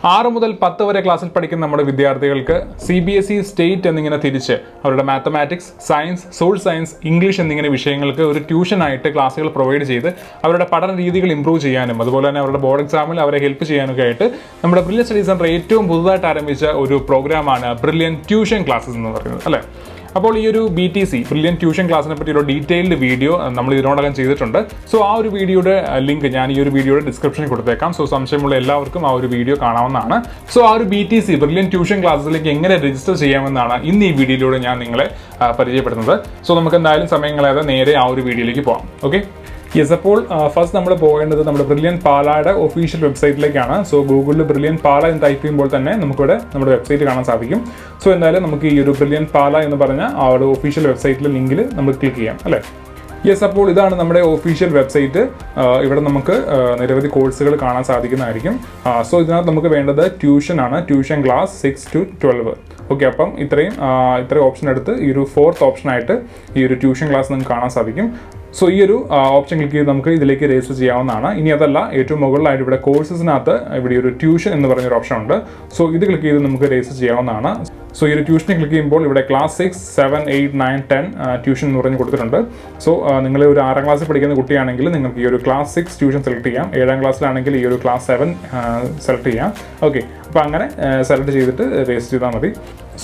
6 മുതൽ 10 വരെ ക്ലാസ്സിൽ പഠിക്കുന്ന നമ്മുടെ വിദ്യാർത്ഥികൾക്ക് CBSE സ്റ്റേറ്റ് എന്നിങ്ങനെ തിരിച്ച് അവരുടെ mathematics, science, social science, English എന്നിങ്ങനെ വിഷയങ്ങൾക്ക് ഒരു ട്യൂഷനായിട്ട് ക്ലാസ്സുകൾ പ്രൊവൈഡ് ചെയ്ത് അവരുടെ പഠന രീതികൾ ഇംപ്രൂവ് ചെയ്യാനും അതുപോലെ തന്നെ അവരുടെ ബോർഡ് എക്സാമിൽ അവരെ ഹെൽപ്പ് ചെയ്യാനൊക്കെ ആയിട്ട് നമ്മുടെ ബ്രില്യൻ സ്റ്റഡി സെന്റർ ഏറ്റവും പുതുതായിട്ട് ആരംഭിച്ച ഒരു പ്രോഗ്രാമാണ് ബ്രില്യൻ ട്യൂഷൻ ക്ലാസ്സസ് എന്ന് പറയുന്നത് അല്ലേ. അപ്പോൾ ഈ ഒരു BTC ബ്രില്യൻ ട്യൂഷൻ ക്ലാസ്സിനെ പറ്റിയുള്ള ഡീറ്റെയിൽഡ് വീഡിയോ നമ്മൾ ഇതിനോടകം ചെയ്തിട്ടുണ്ട്. സോ ആ ഒരു വീഡിയോയുടെ ലിങ്ക് ഞാൻ ഈ ഒരു വീഡിയോയുടെ ഡിസ്ക്രിപ്ഷനിൽ കൊടുത്തേക്കാം. സോ സംശയമുള്ള എല്ലാവർക്കും ആ ഒരു വീഡിയോ കാണാവുന്നതാണ്. സോ ആ ഒരു BTC ബ്രില്യൻ ട്യൂഷൻ ക്ലാസ്സിലേക്ക് എങ്ങനെ രജിസ്റ്റർ ചെയ്യാമെന്നാണ് ഇന്ന് ഈ വീഡിയോയിലൂടെ ഞാൻ നിങ്ങളെ പരിചയപ്പെടുന്നത്. സോ നമുക്ക് എന്തായാലും സമയം കളയാതെ നേരെ ആ ഒരു വീഡിയോയിലേക്ക് പോകാം. Okay, yes. അപ്പോൾ ഫസ്റ്റ് നമ്മൾ പോകേണ്ടത് നമ്മുടെ ബ്രില്യൻ പാലയുടെ ഒഫീഷ്യൽ വെബ്സൈറ്റിലേക്കാണ്. സോ ഗൂഗിളിൽ ബ്രില്യൻ പാല എന്ന് ടൈപ്പ് ചെയ്യുമ്പോൾ തന്നെ നമുക്കിവിടെ നമ്മുടെ വെബ്സൈറ്റ് കാണാൻ സാധിക്കും. സോ എന്തായാലും നമുക്ക് ഈ ഒരു ബ്രില്യൻ പാല എന്ന് പറഞ്ഞ ആ ഒരു ഒഫീഷ്യൽ വെബ്സൈറ്റിലെ ലിങ്കിൽ നമ്മൾ ക്ലിക്ക് ചെയ്യാം അല്ലേ. യെസ്, അപ്പോൾ ഇതാണ് നമ്മുടെ ഒഫീഷ്യൽ വെബ്സൈറ്റ്. ഇവിടെ നമുക്ക് നിരവധി കോഴ്സുകൾ കാണാൻ സാധിക്കുന്നതായിരിക്കും. സോ ഇതിനകത്ത് നമുക്ക് വേണ്ടത് ട്യൂഷൻ ആണ്, ട്യൂഷൻ ക്ലാസ് 6 to 12. ഓക്കെ, അപ്പം ഇത്രയും ഓപ്ഷൻ എടുത്ത് ഈ ഒരു 4th ഓപ്ഷനായിട്ട് ഈ ഒരു ട്യൂഷൻ ക്ലാസ് നിങ്ങൾക്ക് കാണാൻ സാധിക്കും. സോ ഈ ഒരു ഓപ്ഷൻ ക്ലിക്ക് ചെയ്ത് നമുക്ക് ഇതിലേക്ക് രജിസ്റ്റർ ചെയ്യാവുന്നതാണ്. ഇനി അതല്ല, ഏറ്റവും മുകളിലായിട്ട് ഇവിടെ കോഴ്സസിനകത്ത് ഇവിടെ ഒരു ട്യൂഷൻ എന്ന് പറഞ്ഞൊരു ഓപ്ഷൻ ഉണ്ട്. സോ ഇത് ക്ലിക്ക് ചെയ്ത് നമുക്ക് രജിസ്റ്റർ ചെയ്യാവുന്നതാണ്. സോ ഈ ഒരു ട്യൂഷനെ ക്ലിക്ക് ചെയ്യുമ്പോൾ ഇവിടെ ക്ലാസ് 6, 7, 8, 9, 10 ട്യൂഷൻ എന്ന് പറഞ്ഞ് കൊടുത്തിട്ടുണ്ട്. സോ നിങ്ങൾ ഒരു 6ാം ക്ലാസ്സിൽ പഠിക്കുന്ന കുട്ടിയാണെങ്കിൽ നിങ്ങൾക്ക് ഈ ഒരു ക്ലാസ് 6 ട്യൂഷൻ സെലക്ട് ചെയ്യാം. 7ാം ക്ലാസ്സിലാണെങ്കിൽ ഈ ഒരു ക്ലാസ് 7 സെലക്ട് ചെയ്യാം. ഓക്കെ, അപ്പോൾ അങ്ങനെ സെലക്ട് ചെയ്തിട്ട് രജിസ്റ്റർ ചെയ്താൽ മതി.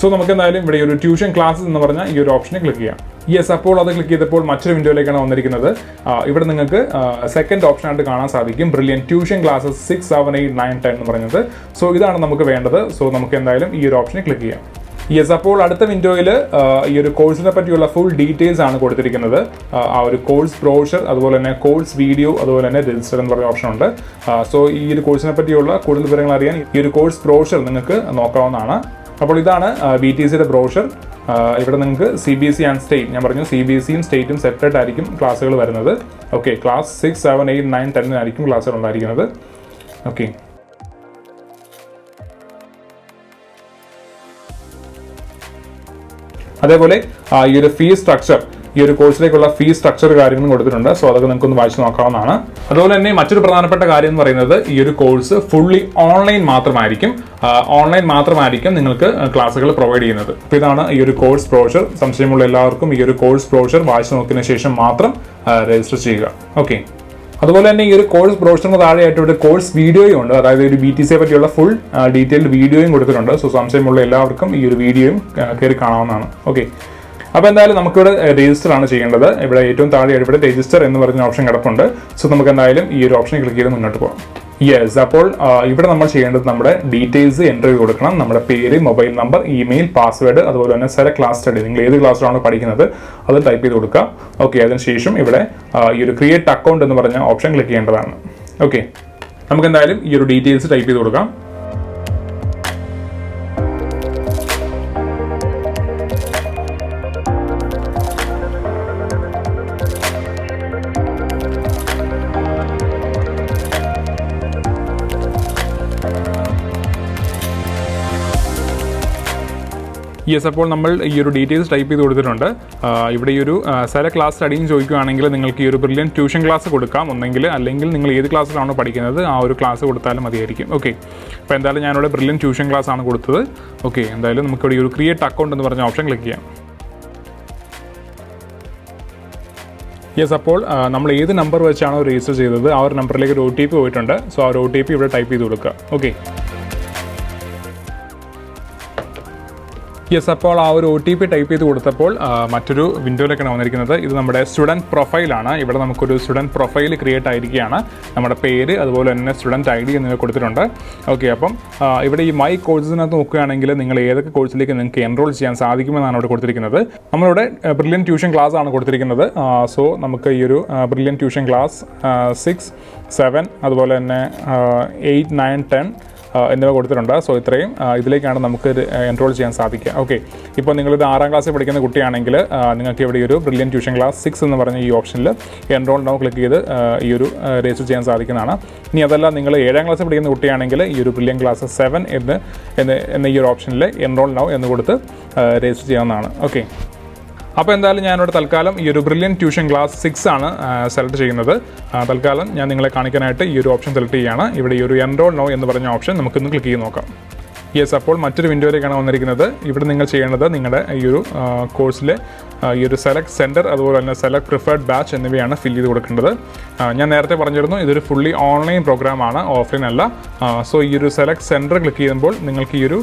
സോ നമുക്ക് എന്തായാലും ഇവിടെ ഒരു ട്യൂഷൻ ക്ലാസ്സസ് എന്ന് പറഞ്ഞാൽ ഈ ഒരു ഓപ്ഷനെ ക്ലിക്ക് ചെയ്യാം. യെസ്, അപ്പോൾ അത് ക്ലിക്ക് ചെയ്തപ്പോൾ മറ്റൊരു വിൻഡോയിലേക്കാണ് വന്നിരിക്കുന്നത്. ഇവിടെ നിങ്ങൾക്ക് സെക്കൻഡ് ഓപ്ഷനായിട്ട് കാണാൻ സാധിക്കും ബ്രില്യൻ ട്യൂഷൻ ക്ലാസ്സസ് 6, 7, 8, 9, 10 എന്ന് പറയുന്നത്. സോ ഇതാണ് നമുക്ക് വേണ്ടത്. സോ നമുക്ക് എന്തായാലും ഈ ഒരു ഓപ്ഷനെ ക്ലിക്ക് ചെയ്യാം. യെസ്, അപ്പോൾ അടുത്ത വിൻഡോയിൽ ഈ ഒരു കോഴ്സിനെ പറ്റിയുള്ള ഫുൾ ഡീറ്റെയിൽസ് ആണ് കൊടുത്തിരിക്കുന്നത്. ആ ഒരു കോഴ്സ് ബ്രോഷർ, അതുപോലെ തന്നെ കോഴ്സ് വീഡിയോ, അതുപോലെ തന്നെ രജിസ്റ്റർ എന്ന് പറയുന്ന ഓപ്ഷൻ ഉണ്ട്. സോ ഈ ഒരു കോഴ്സിനെ പറ്റിയുള്ള കൂടുതൽ വിവരങ്ങൾ അറിയാൻ ഈ ഒരു കോഴ്സ് ബ്രോഷർ നിങ്ങൾക്ക് നോക്കാവുന്നതാണ്. അപ്പോൾ ഇതാണ് BTCയുടെ ബ്രോഷർ. ഇവിടെ നിങ്ങൾക്ക് CBSE ആൻഡ് സ്റ്റേറ്റ്, ഞാൻ പറഞ്ഞു CBSEയും സ്റ്റേറ്റും സെപ്പറേറ്റ് ആയിരിക്കും ക്ലാസ്സുകൾ വരുന്നത്. ഓക്കെ, ക്ലാസ് 6, 7, 8, 9, 10 ആയിരിക്കും ക്ലാസ്സുകൾ ഉണ്ടായിരിക്കുന്നത്. ഓക്കെ, അതേപോലെ ഈ ഒരു ഫീസ് സ്ട്രക്ചർ, ഈ ഒരു കോഴ്സിലേക്കുള്ള ഫീസ് സ്ട്രക്ചർ കാര്യങ്ങളും കൊടുത്തിട്ടുണ്ട്. സോ അതൊക്കെ നിങ്ങൾക്ക് ഒന്ന് വായിച്ച് നോക്കാവുന്നതാണ്. അതുപോലെ തന്നെ മറ്റൊരു പ്രധാനപ്പെട്ട കാര്യം എന്ന് പറയുന്നത് ഈ ഒരു കോഴ്സ് ഫുള്ളി ഓൺലൈൻ മാത്രമായിരിക്കും നിങ്ങൾക്ക് ക്ലാസ്സുകൾ പ്രൊവൈഡ് ചെയ്യുന്നത്. അപ്പോൾ ഇതാണ് ഈ ഒരു കോഴ്സ് ബ്രോഷർ. സംശയമുള്ള എല്ലാവർക്കും ഈ ഒരു കോഴ്സ് ബ്രോഷർ വായിച്ച് നോക്കിയതിനു ശേഷം മാത്രം രജിസ്റ്റർ ചെയ്യുക. ഓക്കെ, അതുപോലെ തന്നെ ഈ ഒരു കോഴ്സ് ബ്രോഷറിന് താഴെയായിട്ട് ഇവിടെ കോഴ്സ് വീഡിയോയും ഉണ്ട്. അതായത് ഒരു BTCയെ പറ്റിയുള്ള ഫുൾ ഡീറ്റെയിൽഡ് വീഡിയോയും കൊടുത്തിട്ടുണ്ട്. സോ സംശയമുള്ള എല്ലാവർക്കും ഈ ഒരു വീഡിയോയും കയറി കാണാവുന്നതാണ്. ഓക്കെ, അപ്പോൾ എന്തായാലും നമുക്കിവിടെ രജിസ്റ്റർ ആണ് ചെയ്യേണ്ടത്. ഇവിടെ ഏറ്റവും താഴെയായിട്ട് ഇവിടെ രജിസ്റ്റർ എന്ന് പറഞ്ഞ ഓപ്ഷൻ കിടപ്പുണ്ട്. സോ നമുക്ക് എന്തായാലും ഈ ഒരു ഓപ്ഷൻ ക്ലിക്ക് ചെയ്ത് മുന്നോട്ട് പോകാം. യെസ്, അപ്പോൾ ഇവിടെ നമ്മൾ ചെയ്യേണ്ടത് നമ്മുടെ ഡീറ്റെയിൽസ് എൻ്റർ ചെയ്ത് കൊടുക്കണം. നമ്മുടെ പേര്, മൊബൈൽ നമ്പർ, ഇമെയിൽ, പാസ്വേഡ്, അതുപോലെ തന്നെ സെലക്ട് ക്ലാസ് സ്റ്റഡി, നിങ്ങൾ ഏത് ക്ലാസ്സിലാണ് പഠിക്കുന്നത് അത് ടൈപ്പ് ചെയ്ത് കൊടുക്കുക. ഓക്കെ, അതിനുശേഷം ഇവിടെ ഈ ഒരു ക്രിയേറ്റ് അക്കൗണ്ട് എന്ന് പറഞ്ഞ ഓപ്ഷൻ ക്ലിക്ക് ചെയ്യേണ്ടതാണ്. ഓക്കെ, നമുക്ക് എന്തായാലും ഈ ഒരു ഡീറ്റെയിൽസ് ടൈപ്പ് ചെയ്ത് കൊടുക്കാം. യെസ്, അപ്പോൾ നമ്മൾ ഈ ഒരു ഡീറ്റെയിൽസ് ടൈപ്പ് ചെയ്ത് കൊടുത്തിട്ടുണ്ട്. ഇവിടെ ഈ ഒരു സെലക്ട് ക്ലാസ് സ്റ്റഡിയും ചോദിക്കുകയാണെങ്കിൽ നിങ്ങൾക്ക് ഈ ഒരു ബ്രില്യൻ ട്യൂഷൻ ക്ലാസ് കൊടുക്കാം അല്ലെങ്കിൽ നിങ്ങൾ ഏത് ക്ലാസ്സിലാണോ പഠിക്കുന്നത് ആ ഒരു ക്ലാസ് കൊടുത്താലും മതിയായിരിക്കും. ഓക്കെ, അപ്പോൾ എന്തായാലും ഞാനിവിടെ ബ്രില്യൻ ട്യൂഷൻ ക്ലാസ് ആണ് കൊടുത്തത്. ഓക്കെ, എന്തായാലും നമുക്കിവിടെ ഈ ഒരു ക്രിയേറ്റ് അക്കൗണ്ട് എന്ന് പറഞ്ഞ ഓപ്ഷൻ ക്ലിക്ക് ചെയ്യാം. യെസ്, അപ്പോൾ നമ്മൾ ഏത് നമ്പർ വെച്ചാണോ രജിസ്റ്റർ ചെയ്തത് ആ ഒരു നമ്പറിലേക്ക് ഒരു OTP പോയിട്ടുണ്ട്. സോ ആ ഒരു OTP ഇവിടെ ടൈപ്പ് ചെയ്ത് കൊടുക്കുക. ഓക്കെ, യെസ്, അപ്പോൾ ആ ഒരു OTP ടൈപ്പ് ചെയ്ത് കൊടുത്തപ്പോൾ മറ്റൊരു വിൻഡോയിലേക്കാണ് വന്നിരിക്കുന്നത്. ഇത് നമ്മുടെ സ്റ്റുഡൻറ്റ് പ്രൊഫൈലാണ്. ഇവിടെ നമുക്കൊരു സ്റ്റുഡൻറ്റ് പ്രൊഫൈൽ ക്രിയേറ്റ് ആയിരിക്കുകയാണ്. നമ്മുടെ പേര്, അതുപോലെ തന്നെ സ്റ്റുഡൻറ്റ് ID എന്നിവ കൊടുത്തിട്ടുണ്ട്. ഓക്കെ, അപ്പം ഇവിടെ ഈ മൈ കോഴ്സിനകത്ത് നോക്കുകയാണെങ്കിൽ നിങ്ങൾ ഏതൊക്കെ കോഴ്സിലേക്ക് നിങ്ങൾക്ക് എൻറോൾ ചെയ്യാൻ സാധിക്കുമെന്നാണ് ഇവിടെ കൊടുത്തിരിക്കുന്നത്. നമ്മളിവിടെ ബ്രില്യൻ ട്യൂഷൻ ക്ലാസ് ആണ് കൊടുത്തിരിക്കുന്നത്. സോ നമുക്ക് ഈ ഒരു ബ്രില്യൻ ട്യൂഷൻ ക്ലാസ് 6, 7, അതുപോലെ തന്നെ 8, 9, 10 എന്നിവ കൊടുത്തിട്ടുണ്ട്. സോ ഇത്രയും ഇതിലേക്കാണ് നമുക്ക് എൻറോൾ ചെയ്യാൻ സാധിക്കുക. ഓക്കെ, ഇപ്പോൾ നിങ്ങളൊരു 6ാം ക്ലാസ്സിൽ പഠിക്കുന്ന കുട്ടിയാണെങ്കിൽ നിങ്ങൾക്ക് ഇവിടെ ഒരു ബ്രില്യൻ ട്യൂഷൻ ക്ലാസ് 6 എന്ന് പറഞ്ഞ ഈ ഓപ്ഷനിൽ എൻറോൾ നൗ ക്ലിക്ക് ചെയ്ത് ഈ ഒരു രജിസ്റ്റർ ചെയ്യാൻ സാധിക്കുന്നതാണ്. ഇനി അതല്ല നിങ്ങൾ 7ാം ക്ലാസ്സിൽ പഠിക്കുന്ന കുട്ടിയാണെങ്കിൽ ഈ ഒരു ബ്രില്യൻ ക്ലാസ് 7 എന്ന ഈ ഒരു ഓപ്ഷനിൽ എൻറോൾ നൗ എന്ന് കൊടുത്ത് രജിസ്റ്റർ ചെയ്യാവുന്നതാണ്. ഓക്കെ, അപ്പോൾ എന്തായാലും ഞാനിവിടെ തൽക്കാലം ഈ ഒരു ബ്രില്യൻ ട്യൂഷൻ ക്ലാസ് 6 ആണ് സെലക്ട് ചെയ്യുന്നത്. തൽക്കാലം ഞാൻ നിങ്ങളെ കാണിക്കാനായിട്ട് ഈ ഒരു ഓപ്ഷൻ സെലക്ട് ചെയ്യുകയാണ്. ഇവിടെ ഈ ഒരു എൻറോൾ നോ എന്ന് പറഞ്ഞ ഓപ്ഷൻ നമുക്കൊന്ന് ക്ലിക്ക് ചെയ്ത് നോക്കാം. യെസ്, അപ്പോൾ മറ്റൊരു വിൻഡോയിലേക്കാണ് വന്നിരിക്കുന്നത്. ഇവിടെ നിങ്ങൾ ചെയ്യേണ്ടത് നിങ്ങളുടെ ഈ ഒരു കോഴ്സിലെ ഈ ഒരു സെലക്ട് സെൻറ്റർ അതുപോലെ തന്നെ സെലക്ട് പ്രിഫേർഡ് ബാച്ച് എന്നിവയാണ് ഫില്ല് ചെയ്ത് കൊടുക്കേണ്ടത്. ഞാൻ നേരത്തെ പറഞ്ഞിരുന്നു ഇതൊരു ഫുള്ളി ഓൺലൈൻ പ്രോഗ്രാമാണ്, ഓഫ്ലൈൻ അല്ല. സോ ഈ ഒരു സെലക്ട് സെൻറ്റർ ക്ലിക്ക് ചെയ്യുമ്പോൾ നിങ്ങൾക്ക് ഈ ഒരു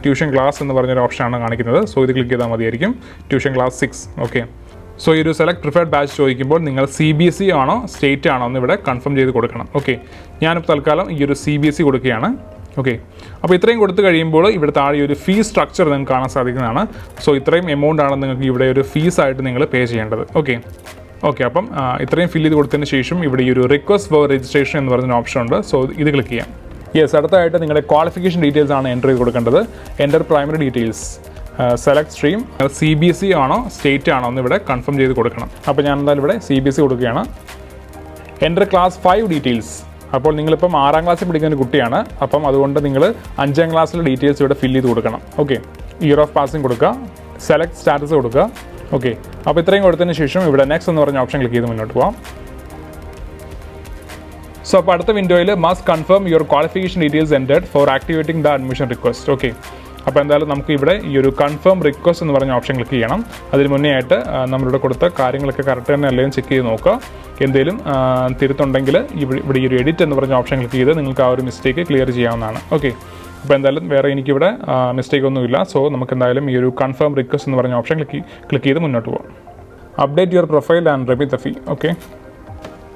ട്യൂഷൻ ക്ലാസ് എന്ന് പറഞ്ഞൊരു ഓപ്ഷനാണ് കാണിക്കുന്നത്. സോ ഇത് ക്ലിക്ക് ചെയ്താൽ മതിയായിരിക്കും, ട്യൂഷൻ ക്ലാസ് 6. ഓക്കെ, സോ ഈ ഒരു സെലക്ട് പ്രിഫേർഡ് ബാച്ച് ചോദിക്കുമ്പോൾ നിങ്ങൾ CBSE ആണോ സ്റ്റേറ്റ് ആണോ എന്ന് ഇവിടെ കൺഫേം ചെയ്ത് കൊടുക്കണം. ഓക്കെ, ഞാനിപ്പോൾ തൽക്കാലം ഈ ഒരു CBSE കൊടുക്കുകയാണ്. ഓക്കെ, അപ്പോൾ ഇത്രയും കൊടുത്തു കഴിയുമ്പോൾ ഇവിടെ താഴെ ഒരു ഫീസ് സ്ട്രക്ചർ നിങ്ങൾക്ക് കാണാൻ സാധിക്കുന്നതാണ്. സോ ഇത്രയും എമൗണ്ട് ആണ് നിങ്ങൾക്ക് ഇവിടെ ഒരു ഫീസായിട്ട് നിങ്ങൾ പേ ചെയ്യേണ്ടത്. ഓക്കെ, അപ്പം ഇത്രയും ഫില്ല് ചെയ്ത് കൊടുത്തതിന് ശേഷം ഇവിടെ ഈ ഒരു റിക്വസ്റ്റ് ഫോർ രജിസ്ട്രേഷൻ എന്ന് പറഞ്ഞൊരു ഓപ്ഷൻ ഉണ്ട്. സോ ഇത് ക്ലിക്ക് ചെയ്യാം. യെസ്, അടുത്തായിട്ട് നിങ്ങളുടെ ക്വാളിഫിക്കേഷൻ ഡീറ്റെയിൽസ് ആണ് എൻ്റർ ചെയ്ത് കൊടുക്കേണ്ടത്. Enter primary details, select stream, CBSE ആണോ സ്റ്റേറ്റ് ആണോ എന്ന് ഇവിടെ കൺഫേം ചെയ്ത് കൊടുക്കണം. അപ്പോൾ ഞാൻ എന്തായാലും ഇവിടെ CBSE കൊടുക്കുകയാണ്. Enter class 5 details. അപ്പോൾ നിങ്ങളിപ്പം 6ാം ക്ലാസ്സിൽ പഠിക്കുന്ന ഒരു കുട്ടിയാണ്, അപ്പം അതുകൊണ്ട് നിങ്ങൾ 5ാം ക്ലാസ്സിലെ ഡീറ്റെയിൽസ് ഇവിടെ ഫില്ല് ചെയ്ത് കൊടുക്കണം. ഓക്കെ, ഇയർ ഓഫ് പാസിംഗ് കൊടുക്കുക, സെലക്ട് സ്റ്റാറ്റസ് കൊടുക്കുക. ഓക്കെ, അപ്പോൾ ഇത്രയും കൊടുത്തതിന് ശേഷം ഇവിടെ നെക്സ്റ്റ് എന്ന് പറഞ്ഞ ഓപ്ഷൻ ക്ലിക്ക് ചെയ്ത് മുന്നോട്ട് പോകാം. സോ അപ്പോൾ അടുത്ത വിൻഡോയിൽ must confirm your qualification details entered for activating the admission request. Okay, അപ്പോൾ എന്തായാലും നമുക്ക് ഇവിടെ ഈ ഒരു കൺഫേം റിക്വസ്റ്റ് എന്ന് പറഞ്ഞ ഓപ്ഷൻ ക്ലിക്ക് ചെയ്യണം. അതിന് മുന്നേ ആയിട്ട് നമ്മളിവിടെ കൊടുത്ത കാര്യങ്ങളൊക്കെ കറക്റ്റ് തന്നെ അല്ലെങ്കിൽ ചെക്ക് ചെയ്ത് നോക്കുക. എന്തെങ്കിലും തിരുത്തുണ്ടെങ്കിൽ ഇവിടെ ഈ ഒരു എഡിറ്റ് എന്ന് പറഞ്ഞ ഓപ്ഷൻ ക്ലിക്ക് ചെയ്ത് നിങ്ങൾക്ക് ആ ഒരു മിസ്റ്റേക്ക് ക്ലിയർ ചെയ്യാവുന്നതാണ്. ഓക്കെ, അപ്പോൾ എന്തായാലും വേറെ എനിക്കിവിടെ മിസ്റ്റേക്ക് ഒന്നുമില്ല. സോ നമുക്ക് എന്തായാലും ഈ ഒരു കൺഫേം റിക്വസ്റ്റ് എന്ന് പറഞ്ഞ ഓപ്ഷൻ ക്ലിക്ക് ചെയ്ത് മുന്നോട്ട് പോകാം. Update your profile and remit the fee. Okay,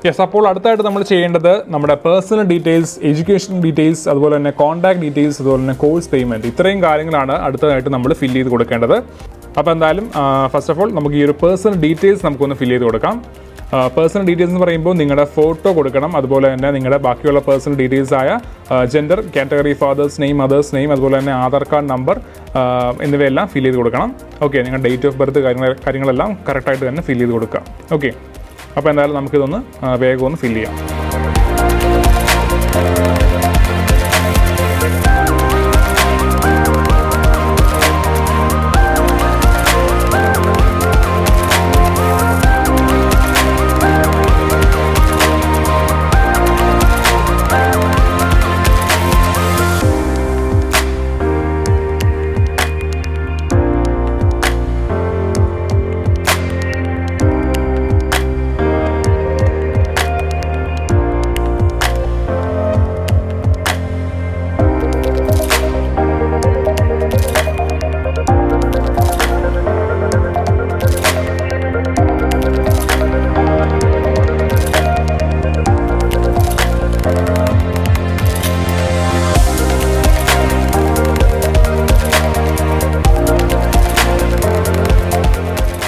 yes, അപ്പോൾ അടുത്തായിട്ട് നമ്മൾ ചെയ്യേണ്ടത് നമ്മുടെ പേഴ്സണൽ ഡീറ്റെയിൽസ്, എഡ്യൂക്കേഷൻ ഡീറ്റെയിൽസ്, അതുപോലെ തന്നെ കോൺടാക്ട് ഡീറ്റെയിൽസ്, അതുപോലെ തന്നെ കോഴ്സ് പേയ്മെൻറ്റ്, ഇത്രയും കാര്യങ്ങളാണ് അടുത്തതായിട്ട് നമ്മൾ ഫില്ല് ചെയ്ത് കൊടുക്കേണ്ടത്. അപ്പോൾ എന്തായാലും ഫസ്റ്റ് ഓഫ് ഓൾ നമുക്ക് ഈ ഒരു പേഴ്സണൽ ഡീറ്റെയിൽസ് നമുക്കൊന്ന് ഫില്ല് ചെയ്ത് കൊടുക്കാം. പേഴ്സണൽ ഡീറ്റെയിൽസ് എന്ന് പറയുമ്പോൾ നിങ്ങളുടെ ഫോട്ടോ കൊടുക്കണം, അതുപോലെ തന്നെ നിങ്ങളുടെ ബാക്കിയുള്ള പേഴ്സണൽ ഡീറ്റെയിൽസ് ആയ gender, category, fathers name, mothers name, അതുപോലെ തന്നെ ആധാർ കാർഡ് നമ്പർ എന്നിവയെല്ലാം ഫില്ല് ചെയ്ത് കൊടുക്കണം. ഓക്കെ, നിങ്ങളുടെ ഡേറ്റ് ഓഫ് ബർത്ത് കാര്യങ്ങളെല്ലാം കറക്റ്റായിട്ട് തന്നെ ഫില്ല് ചെയ്ത് കൊടുക്കുക. ഓക്കെ, അപ്പോൾ എന്തായാലും നമുക്കിതൊന്ന് വേഗം ഒന്ന് ഫില്ല് ചെയ്യാം.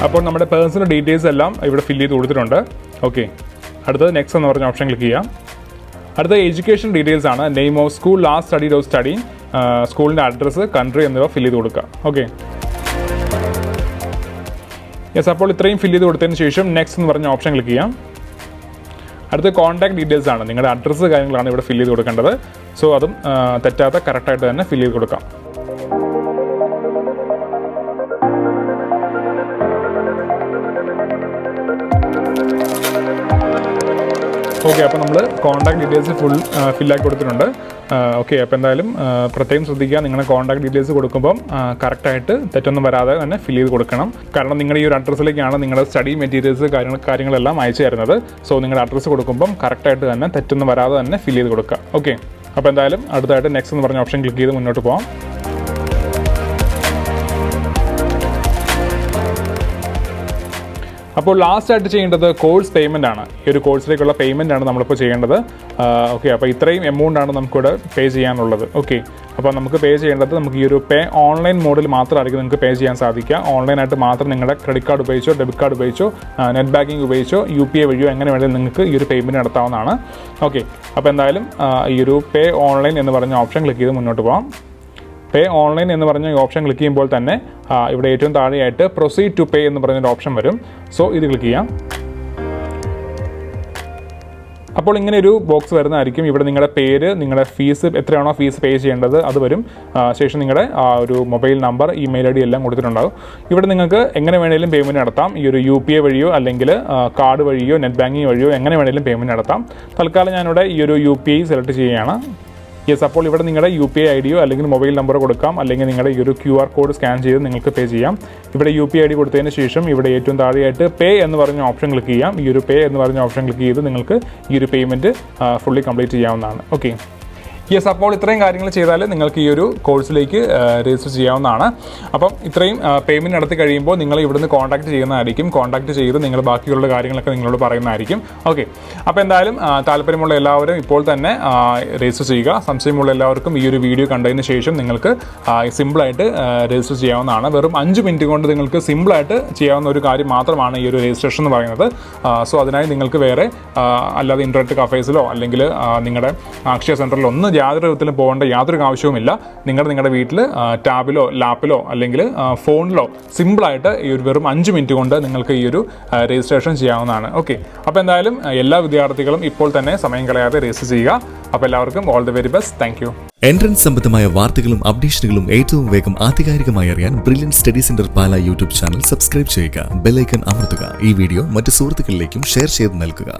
അപ്പോൾ നമ്മുടെ പേഴ്സണൽ ഡീറ്റെയിൽസ് എല്ലാം ഇവിടെ ഫില്ല് ചെയ്ത് കൊടുത്തിട്ടുണ്ട്. ഓക്കെ, അടുത്തത് നെക്സ്റ്റ് എന്ന് പറഞ്ഞ ഓപ്ഷൻ ക്ലിക്ക് ചെയ്യാം. അടുത്ത എഡ്യൂക്കേഷൻ ഡീറ്റെയിൽസ് ആണ്. Name of school, last study of study, സ്കൂളിൻ്റെ അഡ്രസ്സ്, കൺട്രി എന്നിവ ഫില്ല് ചെയ്ത് കൊടുക്കുക. ഓക്കെ, യെസ്, അപ്പോൾ ഇത്രയും ഫില്ല് ചെയ്ത് കൊടുത്തതിന് ശേഷം നെക്സ്റ്റ് എന്ന് പറഞ്ഞ ഓപ്ഷൻ ക്ലിക്ക് ചെയ്യാം. അടുത്ത കോൺടാക്ട് ഡീറ്റെയിൽസ് ആണ്. നിങ്ങളുടെ അഡ്രസ്സ് കാര്യങ്ങളാണ് ഇവിടെ ഫില്ല് ചെയ്ത് കൊടുക്കേണ്ടത്. സോ അതും തെറ്റാത്ത കറക്റ്റായിട്ട് തന്നെ ഫില്ല് ചെയ്ത് കൊടുക്കാം. ഓക്കെ, അപ്പോൾ നമ്മൾ കോൺടാക്ട് ഡീറ്റെയിൽസ് ഫില്ലാക്കി കൊടുത്തിട്ടുണ്ട്. ഓക്കെ, അപ്പോൾ എന്തായാലും പ്രത്യേകം ശ്രദ്ധിക്കുക, നിങ്ങളുടെ കോൺടാക്ട് ഡീറ്റെയിൽസ് കൊടുക്കുമ്പം കറക്റ്റായിട്ട് തെറ്റൊന്നും വരാതെ തന്നെ ഫില്ല് ചെയ്ത് കൊടുക്കണം. കാരണം നിങ്ങളുടെ ഈ ഒരു അഡ്രസ്സിലേക്കാണ് നിങ്ങളുടെ സ്റ്റഡി മെറ്റീരിയൽസ് കാര്യങ്ങളെല്ലാം അയച്ചു തരുന്നത്. സോ നിങ്ങളുടെ അഡ്രസ്സ് കൊടുക്കുമ്പം കറക്റ്റായിട്ട് തന്നെ തെറ്റൊന്നും വരാതെ തന്നെ ഫില്ല് ചെയ്ത് കൊടുക്കുക. ഓക്കെ, അപ്പോൾ എന്തായാലും അടുത്തായിട്ട് നെക്സ്റ്റ് എന്ന് പറഞ്ഞ ഓപ്ഷൻ ക്ലിക്ക് ചെയ്ത് മുന്നോട്ട് പോകാം. അപ്പോൾ ലാസ്റ്റ് ആയിട്ട് ചെയ്യേണ്ടത് കോഴ്സ് പേയ്മെൻ്റ് ആണ്. ഈ ഒരു കോഴ്സിലേക്കുള്ള പേയ്മെൻ്റ് ആണ് നമ്മളിപ്പോൾ ചെയ്യേണ്ടത്. ഓക്കെ, അപ്പോൾ ഇത്രയും എമൗണ്ട് ആണ് നമുക്കിവിടെ പേ ചെയ്യാനുള്ളത്. ഓക്കെ, അപ്പോൾ നമുക്ക് പേ ചെയ്യേണ്ടത് നമുക്ക് ഈ ഒരു പേ ഓൺലൈൻ മോഡിൽ മാത്രമായിരിക്കും നിങ്ങൾക്ക് പേ ചെയ്യാൻ സാധിക്കുക. ഓൺലൈനായിട്ട് മാത്രം നിങ്ങളുടെ ക്രെഡിറ്റ് കാർഡ് ഉപയോഗിച്ചോ, ഡെബിറ്റ് കാർഡ് ഉപയോഗിച്ചോ, നെറ്റ് ബാങ്കിങ് ഉപയോഗിച്ചോ, UPI വഴിയോ എങ്ങനെ വേണമെങ്കിലും നിങ്ങൾക്ക് ഈ ഒരു പേയ്മെൻറ്റ് നടത്താവുന്നതാണ്. ഓക്കെ, അപ്പോൾ എന്തായാലും ഈ ഒരു പേ ഓൺലൈൻ എന്ന് പറഞ്ഞ ഓപ്ഷൻ ക്ലിക്ക് ചെയ്ത് മുന്നോട്ട് പോകാം. പേ ഓൺലൈൻ എന്ന് പറഞ്ഞ ഈ ഓപ്ഷൻ ക്ലിക്ക് ചെയ്യുമ്പോൾ തന്നെ ഇവിടെ ഏറ്റവും താഴെയായിട്ട് പ്രൊസീഡ് ടു പേ എന്ന് പറഞ്ഞൊരു ഓപ്ഷൻ വരും. സോ ഇത് ക്ലിക്ക് ചെയ്യാം. അപ്പോൾ ഇങ്ങനെ ഒരു ബോക്സ് വരുന്നതായിരിക്കും. ഇവിടെ നിങ്ങളുടെ പേര്, നിങ്ങളുടെ ഫീസ് എത്രയാണോ ഫീസ് പേ ചെയ്യേണ്ടത് അത് വരും. ശേഷം നിങ്ങളുടെ ഒരു മൊബൈൽ നമ്പർ, ഇമെയിൽ ID എല്ലാം കൊടുത്തിട്ടുണ്ടാകും. ഇവിടെ നിങ്ങൾക്ക് എങ്ങനെ വേണമെങ്കിലും പേയ്മെൻറ്റ് നടത്താം. ഈ ഒരു UPI വഴിയോ അല്ലെങ്കിൽ കാർഡ് വഴിയോ നെറ്റ് ബാങ്കിങ് വഴിയോ എങ്ങനെ വേണമെങ്കിലും പേയ്മെൻറ്റ് നടത്താം. തൽക്കാലം ഞാനിവിടെ ഈ ഒരു UPI സെലക്ട് ചെയ്യുകയാണ്. അപ്പോൾ ഇവിടെ നിങ്ങളുടെ UPI ID അല്ലെങ്കിൽ മൊബൈൽ നമ്പർ കൊടുക്കാം, അല്ലെങ്കിൽ നിങ്ങളുടെ ഈ ഒരു QR കോഡ് സ്കാൻ ചെയ്ത് നിങ്ങൾക്ക് പേ ചെയ്യാം. ഇവിടെ UPI ID കൊടുത്തതിന് ശേഷം ഇവിടെ ഏറ്റവും താഴെയായിട്ട് പേ എന്ന് പറഞ്ഞ ഓപ്ഷൻ ക്ലിക്ക് ചെയ്യാം. ഈ ഒരു പേ എന്ന് പറഞ്ഞ ഓപ്ഷൻ ക്ലിക്ക് ചെയ്ത് നിങ്ങൾക്ക് ഈ ഒരു പേയ്മെൻറ്റ് ഫുള്ളി കംപ്ലീറ്റ് ചെയ്യാവുന്നതാണ്. ഓക്കെ, അപ്പോൾ ഇത്രയും കാര്യങ്ങൾ ചെയ്താൽ നിങ്ങൾക്ക് ഈ ഒരു കോഴ്സിലേക്ക് രജിസ്റ്റർ ചെയ്യാവുന്നതാണ്. അപ്പം ഇത്രയും പേയ്മെൻറ്റ് നടത്തി കഴിയുമ്പോൾ നിങ്ങൾ ഇവിടുന്ന് കോൺടാക്ട് ചെയ്യുന്നതായിരിക്കും. കോൺടാക്ട് ചെയ്ത് നിങ്ങൾ ബാക്കിയുള്ള കാര്യങ്ങളൊക്കെ നിങ്ങളോട് പറയുന്നതായിരിക്കും. ഓക്കെ, അപ്പോൾ എന്തായാലും താല്പര്യമുള്ള എല്ലാവരും ഇപ്പോൾ തന്നെ രജിസ്റ്റർ ചെയ്യുക. സംശയമുള്ള എല്ലാവർക്കും ഈ ഒരു വീഡിയോ കണ്ടതിന് ശേഷം നിങ്ങൾക്ക് സിമ്പിളായിട്ട് രജിസ്റ്റർ ചെയ്യാവുന്നതാണ്. വെറും 5 മിനിറ്റ് കൊണ്ട് നിങ്ങൾക്ക് സിമ്പിളായിട്ട് ചെയ്യാവുന്ന ഒരു കാര്യം മാത്രമാണ് ഈ ഒരു രജിസ്ട്രേഷൻ എന്ന് പറയുന്നത്. സോ അതിനായി നിങ്ങൾക്ക് വേറെ അല്ലാതെ ഇൻ്റർനെറ്റ് കഫേസിലോ അല്ലെങ്കിൽ നിങ്ങളുടെ അക്ഷയ സെൻറ്ററിലോ ഒന്നും യാതൊരു വിധത്തിലും പോകേണ്ട യാതൊരു ആവശ്യവുമില്ല. നിങ്ങളുടെ വീട്ടിൽ ടാബിലോ ലാപ്പിലോ അല്ലെങ്കിൽ ഫോണിലോ സിമ്പിളായിട്ട് ഈ ഒരു വെറും 5 മിനിറ്റ് കൊണ്ട് നിങ്ങൾക്ക് ഈ ഒരു രജിസ്ട്രേഷൻ ചെയ്യാവുന്നതാണ്. ഓക്കെ, അപ്പോൾ എന്തായാലും എല്ലാ വിദ്യാർത്ഥികളും ഇപ്പോൾ തന്നെ സമയം കളയാതെ രജിസ്റ്റർ ചെയ്യുക. അപ്പോൾ എല്ലാവർക്കും all the very best. Thank you. Entrance സംബന്ധമായ വാർത്തകളും അപ്ഡേഷനുകളും ഏറ്റവും വേഗം ആധികാരികമായി അറിയാൻ ബ്രില്യൻറ്റ് സ്റ്റഡി സെന്റർ പാല യൂട്യൂബ് ചാനൽ സബ്സ്ക്രൈബ് ചെയ്യുക. ബെൽ ഐക്കൺ അമർത്തുക. ഈ വീഡിയോ മറ്റ് സുഹൃത്തുക്കളിലേക്കും ഷെയർ ചെയ്ത് നൽകുക.